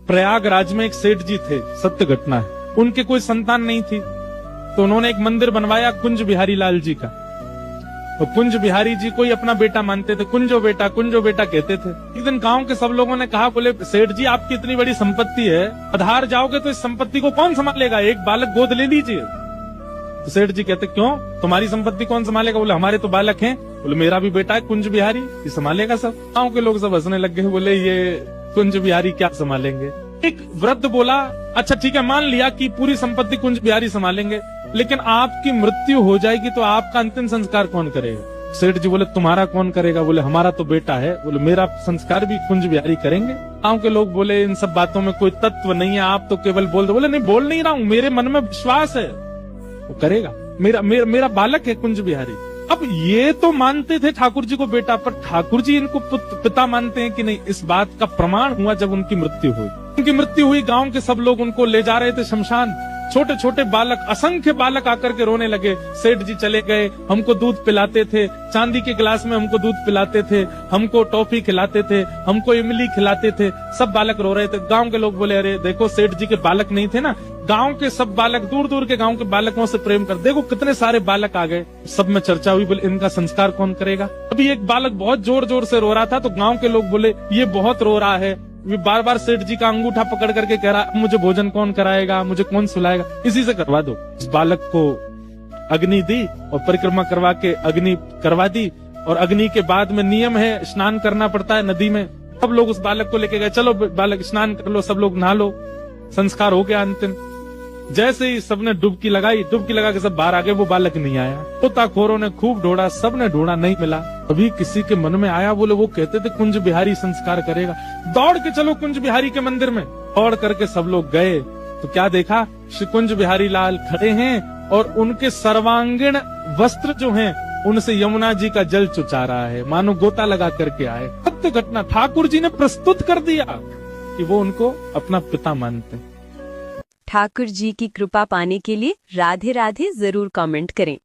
प्रयागराज में एक सेठ जी थे, सत्य घटना है। उनके कोई संतान नहीं थी, तो उन्होंने एक मंदिर बनवाया कुंज बिहारी लाल जी का। तो कुंज बिहारी जी को ही अपना बेटा मानते थे, कुंजो बेटा कहते थे। एक दिन गांव के सब लोगों ने कहा, बोले सेठ जी आपकी इतनी बड़ी संपत्ति है, आधार जाओगे तो इस संपत्ति को कौन संभालेगा, एक बालक गोद ले लीजिए। तो सेठ जी कहते क्यों, तुम्हारी संपत्ति कौन संभालेगा? बोले हमारे तो बालक हैं। बोले मेरा भी बेटा है कुंज बिहारी, ये संभालेगा सब। गांव के लोग सब हंसने लग गए, बोले ये कुंज बिहारी क्या संभालेंगे। एक वृद्ध बोला, अच्छा ठीक है, मान लिया कि पूरी संपत्ति कुंज बिहारी संभालेंगे, लेकिन आपकी मृत्यु हो जाएगी तो आपका अंतिम संस्कार कौन करेगा? सेठ जी बोले तुम्हारा कौन करेगा? बोले हमारा तो बेटा है। बोले मेरा संस्कार भी कुंज बिहारी करेंगे। गांव के लोग बोले इन सब बातों में कोई तत्व नहीं है, आप तो केवल बोल दो। बोले नहीं, बोल नहीं रहा हूँ, मेरे मन में विश्वास है वो करेगा, मेरा बालक है कुंज बिहारी। अब ये तो मानते थे ठाकुर जी को बेटा, पर ठाकुर जी इनको पिता मानते हैं कि नहीं, इस बात का प्रमाण हुआ जब उनकी मृत्यु हुई। उनकी मृत्यु हुई, गांव के सब लोग उनको ले जा रहे थे शमशान। छोटे छोटे बालक, असंख्य बालक आकर के रोने लगे। सेठ जी चले गए, हमको दूध पिलाते थे, चांदी के गिलास में हमको दूध पिलाते थे, हमको टॉफी खिलाते थे, हमको इमली खिलाते थे। सब बालक रो रहे थे। गांव के लोग बोले अरे देखो सेठ जी के बालक नहीं थे ना, गांव के सब बालक, दूर दूर के गांव के बालकों से प्रेम कर, देखो कितने सारे बालक आ गए। सब में चर्चा हुई, बोले इनका संस्कार कौन करेगा। अभी एक बालक बहुत जोर जोर से रो रहा था, तो गांव के लोग बोले ये बहुत रो रहा है, वे बार बार सेठ जी का अंगूठा पकड़ करके कह रहा मुझे भोजन कौन कराएगा, मुझे कौन सुलाएगा, इसी से करवा दो। इस बालक को अग्नि दी और परिक्रमा करवा के अग्नि करवा दी। और अग्नि के बाद में नियम है, स्नान करना पड़ता है नदी में। सब लोग उस बालक को लेके गए, चलो बालक स्नान कर लो, सब लोग नहा लो। संस्कार हो गया अंतिम। जैसे ही सबने डुबकी लगाई, डुबकी लगा के सब बाहर आ गए, वो बालक नहीं आया। गोताखोरों ने खूब ढूंढा, सबने ढूंढा, नहीं मिला। अभी किसी के मन में आया, बोले वो कहते थे कुंज बिहारी संस्कार करेगा, दौड़ के चलो कुंज बिहारी के मंदिर में। दौड़ करके सब लोग गए तो क्या देखा, श्री कुंज बिहारी लाल खड़े हैं और उनके सर्वांगीण वस्त्र जो हैं उनसे यमुना जी का जल चुचा रहा है, मानो गोता लगा करके आए। सत्य घटना ठाकुर जी ने प्रस्तुत कर दिया कि वो उनको अपना पिता मानते हैं। ठाकुर जी की कृपा पाने के लिए राधे राधे जरूर कमेंट करें।